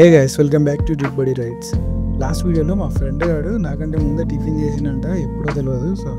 Hey guys, welcome back to Drip Buddy Rides. Last వీడియోలో మా friend గాడు నాకంటే ముందే టిఫిన్ చేసినంట, ఎప్పుడో తెలియదు. సో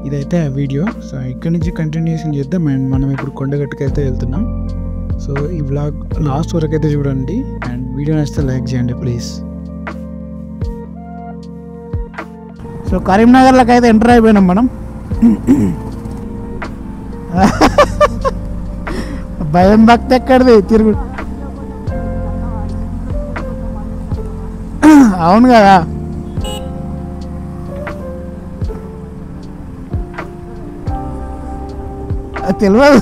ఇదైతే ఆ వీడియో. సో ఇక్కడ నుంచి కంటిన్యూషన్ చేద్దాం. అండ్ మనం ఇప్పుడు కొండగట్టుకు అయితే వెళ్తున్నాం. సో ఈ వ్లాగ్ లాస్ట్ వరకు అయితే చూడండి. అండ్ వీడియో నచ్చితే లైక్ చేయండి ప్లీజ్. సో కరీంనగర్లోకి అయితే ఎంటర్ అయిపోయినాం మనం. భయం భక్తి ఎక్కడిది తిరుగు. అవును కదా, తెలియదు.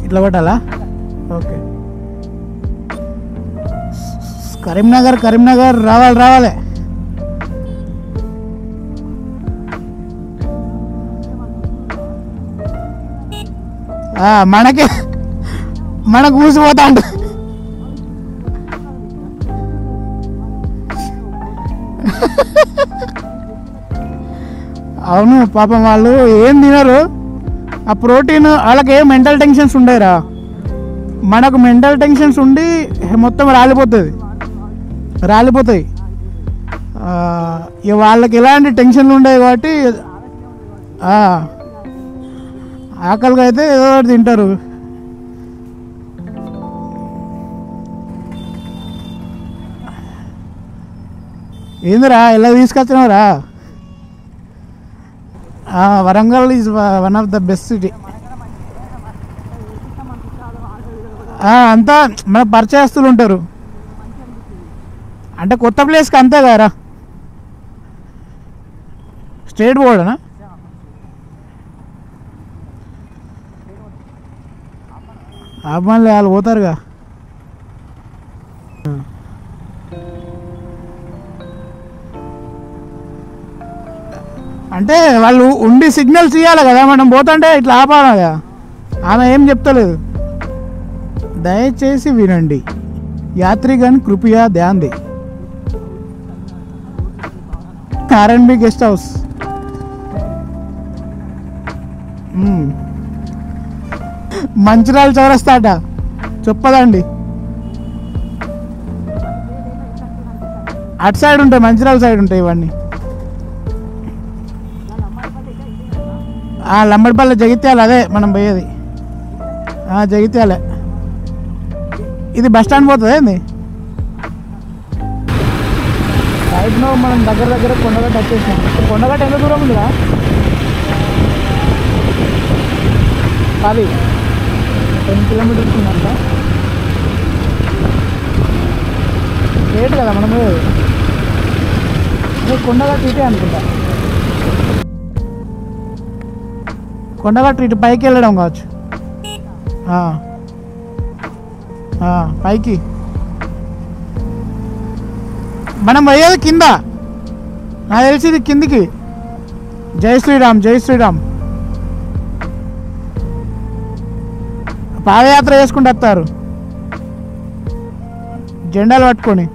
ఇట్లా పట్టాలా? ఓకే. కరీంనగర్ రావాలి. మనకు ఊసిపోతా అంట. అవును పాపం, వాళ్ళు ఏం తినరు. ఆ ప్రోటీన్ వాళ్ళకి ఏం మెంటల్ టెన్షన్స్ ఉండేరా. మనకు మెంటల్ టెన్షన్స్ ఉండి మొత్తం రాలిపోతాయి. ఇక వాళ్ళకి ఎలాంటి టెన్షన్లు ఉండవు కాబట్టి ఆకలిగా అయితే ఏదో ఒకటి తింటారు. ఏందిరా ఎలా తీసుకొచ్చినావురా? Warangal is one of the best city. అంతా మన పరిచయస్తులు ఉంటారు. అంటే కొత్త ప్లేస్కి అంతే కదరా. స్ట్రేట్ పోవడనా? ఆపమని వాళ్ళు పోతారుగా. అంటే వాళ్ళు ఉండి సిగ్నల్స్ ఇవ్వాలి కదా, మనం పోతుంటే ఇట్లా ఆపాలి కదా. ఆమె ఏం చెప్తలేదు. దయచేసి వినండి, యాత్రిగన్ కృపయా ధ్యాన్ దే. RNB guest house. మంచిర్యాల చౌరస్తాట చెప్పదండి. అటు సైడ్ ఉంటాయి, మంచిర్యాల సైడ్ ఉంటాయి ఇవన్నీ. లంబడిపల్లి జగిత్యాల, అదే మనం పోయేది. జగిత్యాలే. ఇది బస్ స్టాండ్ పోతుంది ఏంది? రైట్నో మనం దగ్గర కొండగట్ట వచ్చేసాం. కొండగట్ట ఎంత దూరం ఉందిరా? 10 కిలోమీటర్స్ ఉందంట. రేట్ కదా మనం కొండగట్ట ఇటే అనుకుంటా. కొండగట్టు ఇటు పైకి వెళ్ళడం కావచ్చు. పైకి మనం పోయేది కింద, నాకు తెలిసింది కిందికి. జై శ్రీరామ్. పాదయాత్ర చేసుకుంటూ వస్తారు జెండాలు పట్టుకొని.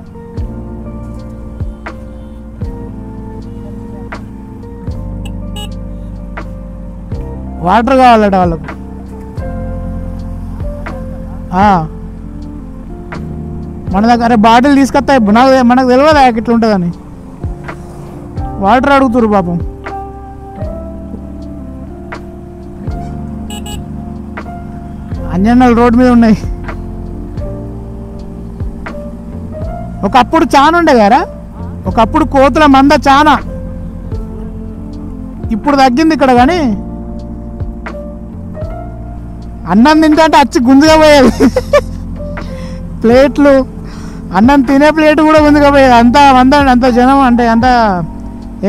వాటర్ కావాలట వాళ్ళకు. మన దగ్గర బాటిల్ తీసుకొస్తాయి. మనకు తెలియదా ఇట్లా ఉంటుందని. వాటర్ అడుగుతురు పాపం. అంజన్నలు రోడ్డు మీద ఉన్నాయి. ఒకప్పుడు చాలా ఉండే కదా, ఒకప్పుడు కోతుల మంద చాలా. ఇప్పుడు తగ్గింది ఇక్కడ. కానీ అన్నం తింటే అచ్చి గుంజుగా పోయేది. ప్లేట్లు, అన్నం తినే ప్లేట్ కూడా గుంజుగా పోయేది. అంత జనం, అంటే అంత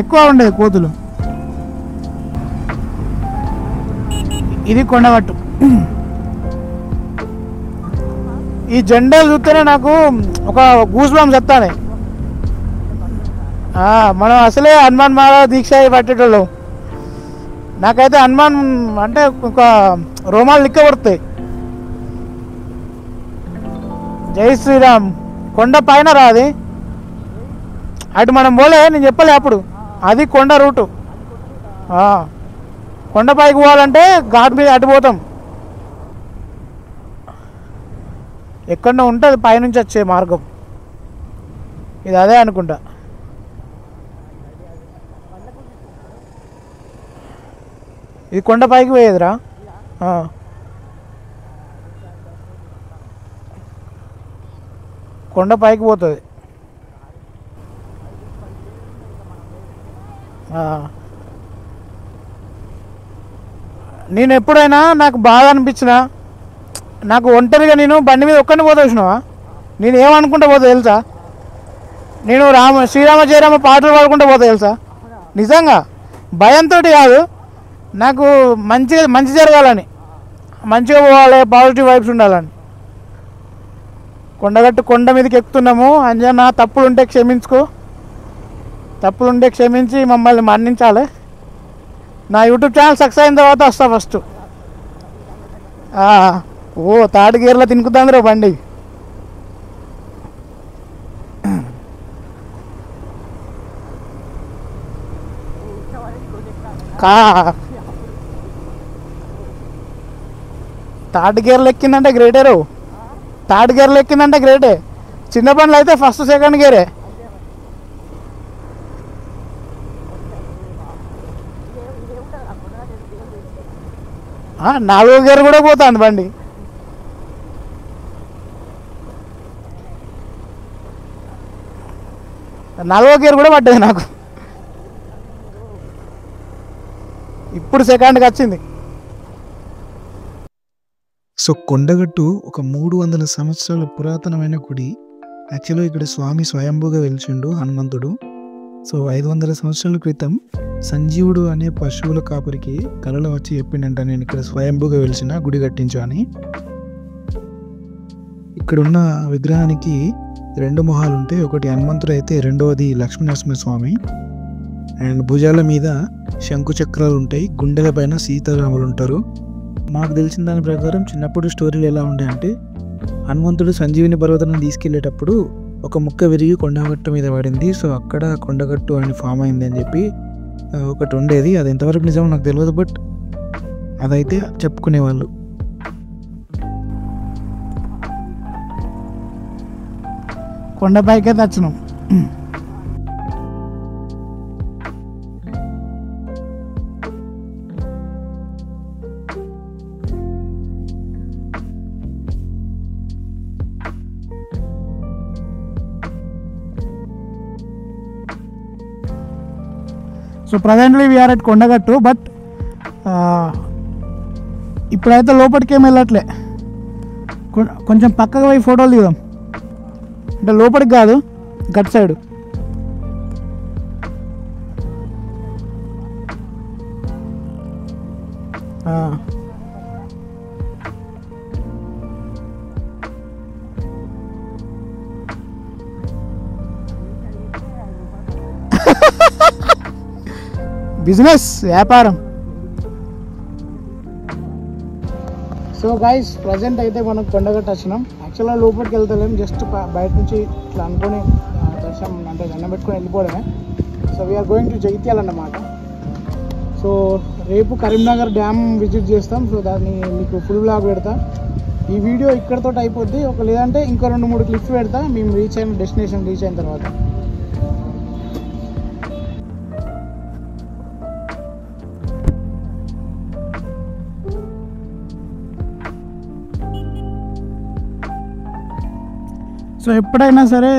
ఎక్కువ ఉండేది కోతులు. ఇది కొండగట్టు. ఈ జెండాలు చూస్తేనే నాకు ఒక గూస్ బంప్స్ వస్తాయి. మనం అసలే హనుమాన్ మాల దీక్ష పట్టేటోళ్ళం. నాకైతే హనుమాన్ అంటే ఒక రోమాలు లిక్క పడతాయి. జై శ్రీరామ్. కొండ పైన రాది అటు మనం పోలే, నేను చెప్పలే అప్పుడు. అది కొండ రూటు. కొండపైకి పోవాలంటే ఘాట్ మీద అటు పోతాం. ఎక్కడో ఉంటుంది పైనుంచి వచ్చే మార్గం. ఇది అదే అనుకుంటా. ఇది కొండపైకి పోయేదిరా. కొండపైకి పోతుంది. నేను ఎప్పుడైనా నాకు బాగా అనిపించిన, నాకు ఒంటరిగా నేను బండి మీద ఒక్కడిని పోతా చూసినావా, నేను ఏమనుకుంటా పోతా తెలుసా, నేను శ్రీరామ జయరామ పాటలు పాడుకుంటూ పోతా తెలుసా. నిజంగా భయంతో కాదు, నాకు మంచి జరగాలని, మంచిగా పోవాలి, పాజిటివ్ వైబ్స్ ఉండాలని. కొండ మీదకి ఎక్కుతున్నాము. అంజన్న తప్పులుంటే క్షమించుకో, తప్పులుంటే క్షమించి మమ్మల్ని మన్నించాలి. నా యూట్యూబ్ ఛానల్ సక్సెస్ అయిన తర్వాత వస్తా ఫస్ట్. థర్డ్ గేర్లో తినుకుతాందిరా బండి. థర్డ్ గేర్లు ఎక్కిందంటే గ్రేటే రో. థర్డ్ గేర్లు ఎక్కిందంటే గ్రేటే. చిన్న బండ్లు అయితే ఫస్ట్ సెకండ్ గేరే. నాలుగో గేర్ కూడా పోతుంది బండి. నాలుగో గేర్ కూడా పడ్డది నాకు. ఇప్పుడు సెకండ్కి వచ్చింది. సో కొండగట్టు ఒక 300 సంవత్సరాల పురాతనమైన గుడి. యాక్చువల్గా ఇక్కడ స్వామి స్వయంభూగా వెలిచిండు హనుమంతుడు. సో 500 సంవత్సరాల క్రితం సంజీవుడు అనే పశువుల కాపరికి కలలో వచ్చి చెప్పిండంట, నేను ఇక్కడ స్వయంభూగా వెలిసిన గుడి కట్టించు అని. ఇక్కడున్న విగ్రహానికి 2 మొహాలు ఉంటాయి. ఒకటి హనుమంతుడు అయితే రెండవది లక్ష్మీనరసింహస్వామి. అండ్ భుజాల మీద శంకు చక్రాలు ఉంటాయి, గుండెల పైన సీతారాములు ఉంటారు. మాకు తెలిసిన దాని ప్రకారం చిన్నప్పుడు స్టోరీలు ఎలా ఉంటాయి అంటే, హనుమంతుడు సంజీవిని పర్వతాన్ని తీసుకెళ్లేటప్పుడు ఒక ముక్క విరిగి కొండగట్టు మీద పడింది. సో అక్కడ కొండగట్టు అని ఫామ్ అయింది అని చెప్పి ఒకటి ఉండేది. అది ఎంతవరకు నిజమో నాకు తెలియదు, బట్ అదైతే చెప్పుకునేవాళ్ళు. కొండపైకే తెచ్చినాం. So presently we're at Kondagattu. But ఇప్పుడైతే లోపలికి ఏమి వెళ్ళట్లే, కొంచెం పక్కగా పోయి ఫోటోలు దిగుదాం. అంటే లోపలికి కాదు, గట్ సైడ్. బిజినెస్, వ్యాపారం. సో గైస్ ప్రజెంట్ అయితే మనం కొండగట్టు వచ్చినాం. యాక్చువల్గా లోపలికి వెళ్తలేం, జస్ట్ బయట నుంచి ఇట్లా అనుకుని దర్శనం అంటే దండం పెట్టుకొని వెళ్ళిపోవడమే. So we're going to Jagtial అన్నమాట. సో రేపు కరీంనగర్ డ్యామ్ విజిట్ చేస్తాం. సో దాన్ని మీకు ఫుల్ బ్లాగ్ పెడతా. ఈ వీడియో ఇక్కడతో అయిపోద్ది. లేదంటే ఇంకో 2-3 క్లిప్స్ పెడతా మేము డెస్టినేషన్ రీచ్ అయిన తర్వాత. సో ఎప్పుడైనా సరే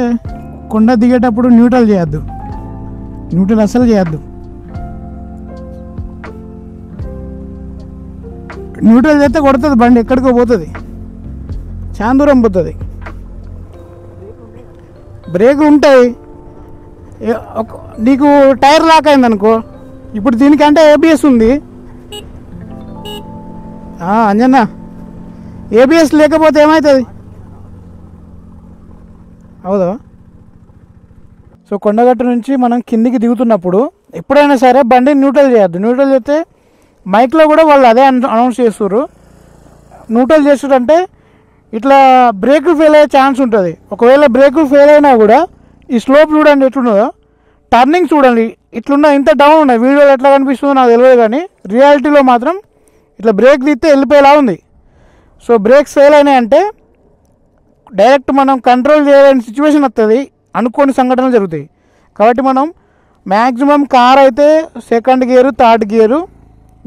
కొండ దిగేటప్పుడు న్యూట్రల్ చేయొద్దు, న్యూట్రల్ అసలు చేయొద్దు. న్యూట్రల్ చేస్తే కొడుతుంది బండి, ఎక్కడికో పోతుంది, చాలా దూరం పోతుంది. బ్రేకులు ఉంటాయి, నీకు టైర్ లాక్ అయింది అనుకో. ఇప్పుడు దీనికంటే ఏబిఎస్ ఉంది అంజన్న. ఏబిఎస్ లేకపోతే ఏమవుతుంది అవుదా? సో కొండగట్టు నుంచి మనం కిందికి దిగుతున్నప్పుడు ఎప్పుడైనా సరే బండి న్యూట్రల్ చేయొద్దు. న్యూట్రల్ చేస్తే మైక్లో కూడా వాళ్ళు అదే అనౌన్స్ చేస్తున్నారు. న్యూట్రల్ చేస్తుంటే ఇట్లా బ్రేకులు ఫెయిల్ అయ్యే ఛాన్స్ ఉంటుంది. ఒకవేళ బ్రేకులు ఫెయిల్ అయినా కూడా ఈ స్లోప్ చూడండి ఎట్లున్నదో, టర్నింగ్ చూడండి ఇట్లున్న, ఇంత డౌన్ ఉన్నాయి. వీడియోలో ఎట్లా కనిపిస్తుందో నాకు తెలియదు, కానీ రియాలిటీలో మాత్రం ఇట్లా బ్రేక్ తీస్తే వెళ్ళిపోయేలా ఉంది. సో బ్రేక్స్ ఫెయిల్ అయినాయంటే డైరెక్ట్ మనం కంట్రోల్ చేయలేని సిచ్యువేషన్ వస్తుంది, అనుకోని సంఘటనలు జరుగుతాయి. కాబట్టి మనం మ్యాక్సిమం కార్ అయితే సెకండ్ గేరు థర్డ్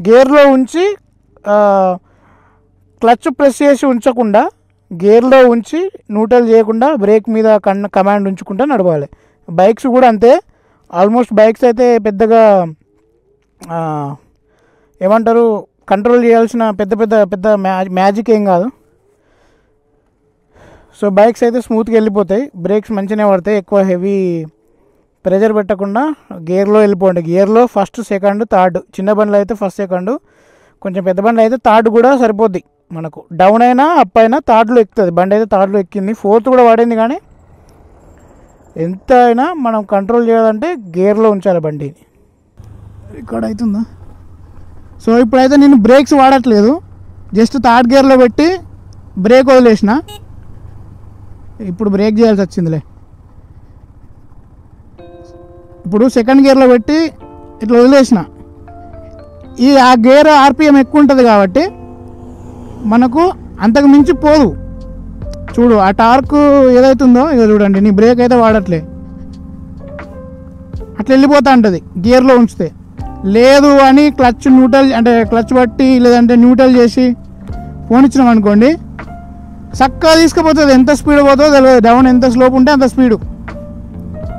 గేర్లో ఉంచి క్లచ్ ప్రెస్ చేసి ఉంచకుండా గేర్లో ఉంచి న్యూట్రల్ చేయకుండా బ్రేక్ మీద కమాండ్ ఉంచుకుంటూ నడవాలి. బైక్స్ కూడా అంతే. ఆల్మోస్ట్ బైక్స్ అయితే పెద్దగా ఏమంటారు కంట్రోల్ చేయాల్సిన పెద్ద మ్యాజిక్ ఏం కాదు. సో బైక్స్ అయితే స్మూత్గా వెళ్ళిపోతాయి, బ్రేక్స్ మంచిగానే పడతాయి. ఎక్కువ హెవీ ప్రెజర్ పెట్టకుండా గేర్లో వెళ్ళిపోండి. గేర్లో ఫస్ట్ సెకండ్ థర్డ్, చిన్న బండ్లు అయితే ఫస్ట్ సెకండ్, కొంచెం పెద్ద బండ్లు అయితే థర్డ్ కూడా సరిపోద్ది. మనకు డౌన్ అయినా అప్ అయినా థర్డ్లో ఎక్కుతుంది. బండి అయితే థర్డ్లో ఎక్కింది, ఫోర్త్ కూడా పడింది. కానీ ఎంత అయినా మనం కంట్రోల్ చేయాలంటే గేర్లో ఉంచాలి బండిని. ఇక్కడ అవుతుందా? సో ఇప్పుడైతే నేను బ్రేక్స్ వాడట్లేదు, జస్ట్ థర్డ్ గేర్లో పెట్టి బ్రేక్ వదిలేసిన. ఇప్పుడు బ్రేక్ చేయాల్సి వచ్చిందిలే. ఇప్పుడు సెకండ్ గేర్లో పెట్టి ఇట్లా వదిలేసిన. ఆ గేర్ ఆర్పిఎం ఎక్కువ ఉంటుంది కాబట్టి మనకు అంతకు మించి పోదు. చూడు ఆ టార్క్ ఏదైతుందో ఇక చూడండి, నీ బ్రేక్ అయితే వాడట్లే, అట్లా వెళ్ళిపోతూ ఉంటుంది గేర్లో ఉంచితే. లేదు అని క్లచ్ న్యూట్రల్ అంటే క్లచ్ పట్టి లేదంటే న్యూట్రల్ చేసి ఫోన్ ఇచ్చినాం అనుకోండి, చక్కగా తీసుకుపోతుంది. ఎంత స్పీడ్ పోతుందో తెలియదు, డౌన్ ఎంత స్లోప్ ఉంటే అంత స్పీడు.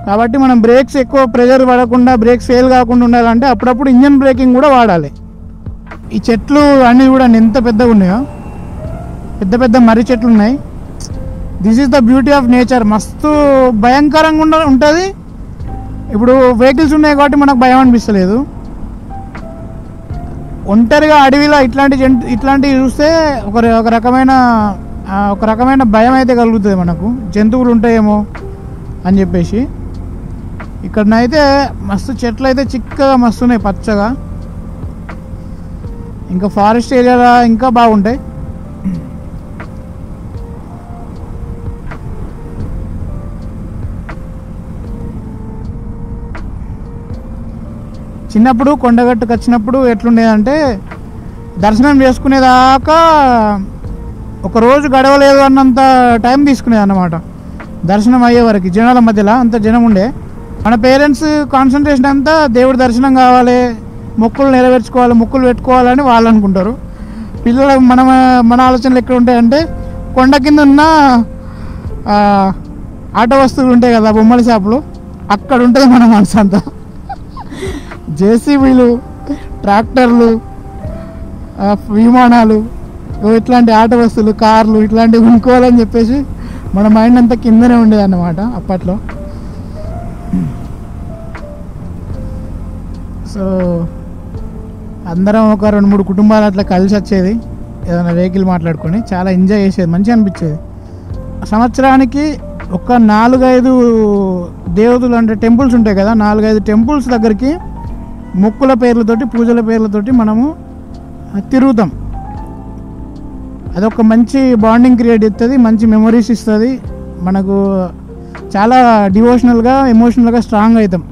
కాబట్టి మనం బ్రేక్స్ ఎక్కువ ప్రెజర్ పడకుండా బ్రేక్స్ ఫెయిల్ కాకుండా ఉండాలంటే అప్పుడప్పుడు ఇంజన్ బ్రేకింగ్ కూడా వాడాలి. ఈ చెట్లు అన్నీ కూడా ఎంత పెద్దగా ఉన్నాయో, పెద్ద మర్రి చెట్లు ఉన్నాయి. This is the beauty of nature. మస్తు భయంకరంగా ఉంటుంది. ఇప్పుడు వెహికల్స్ ఉన్నాయి కాబట్టి మనకు భయం అనిపిస్తలేదు. ఒంటరిగా అడవిలో ఇట్లాంటివి చూస్తే ఒక రకమైన భయం అయితే కలుగుతుంది మనకు, జంతువులు ఉంటాయేమో అని చెప్పేసి. ఇక్కడనైతే మస్తు చెట్లు అయితే చిక్కగా మస్తు ఉన్నాయి, పచ్చగా. ఇంకా ఫారెస్ట్ ఏరియాలో ఇంకా బాగుంటాయి. చిన్నప్పుడు కొండగట్టుకు వచ్చినప్పుడు ఎట్లుండేదంటే దర్శనం చేసుకునేదాకా ఒకరోజు గడవలేదు అన్నంత టైం తీసుకునేది అన్నమాట. దర్శనం అయ్యే వరకు జనాల మధ్యలో అంత జనం ఉండే. మన పేరెంట్స్ కాన్సన్ట్రేషన్ అంతా దేవుడి దర్శనం కావాలి, మొక్కులు నెరవేర్చుకోవాలి, మొక్కులు పెట్టుకోవాలని వాళ్ళు అనుకుంటారు. పిల్లలు మన ఆలోచనలు ఎక్కడ ఉంటాయంటే కొండ కింద ఉన్న ఆటో వస్తువులు ఉంటాయి కదా, బొమ్మల షాపులు, అక్కడ ఉంటుంది మన మనసు అంతా. జేసీబీలు, ట్రాక్టర్లు, విమానాలు, ఇట్లాంటి ఆటో వస్తువులు, కార్లు ఇట్లాంటివి కొనుక్కోవాలని చెప్పేసి మన మైండ్ అంతా కిందనే ఉండేది అన్నమాట అప్పట్లో. సో అందరం ఒక 2-3 కుటుంబాలు అట్లా కలిసి వచ్చేది, ఏదైనా వెహికల్ మాట్లాడుకొని చాలా ఎంజాయ్ చేసేది, మంచిగా అనిపించేది. సంవత్సరానికి ఒక 4-5 దేవతలు అంటే టెంపుల్స్ ఉంటాయి కదా, 4-5 టెంపుల్స్ దగ్గరికి మొక్కుల పేర్లతోటి పూజల పేర్లతోటి మనము తిరుగుతాం. అదొక మంచి బాండింగ్ క్రియేట్ చేస్తుంది, మంచి మెమరీస్ ఇస్తుంది మనకు. చాలా డివోషనల్గా ఎమోషనల్గా స్ట్రాంగ్ అవుతాం,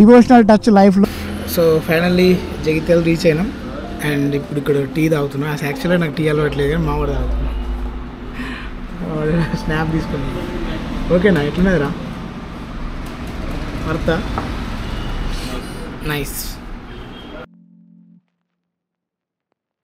డివోషనల్ టచ్ లైఫ్లో. సో ఫైనల్లీ జగిత్యాల రీచ్ అయినాం. అండ్ ఇప్పుడు ఇక్కడ టీ తాగుతున్నాం. యాక్చువల్గా నాకు టీ అలవాట్లేదు కానీ మా వాడు తాగుతున్నాం. స్నాప్ తీసుకున్నాం. ఓకేనా, ఎట్లున్నదిరా వర్త? నైస్.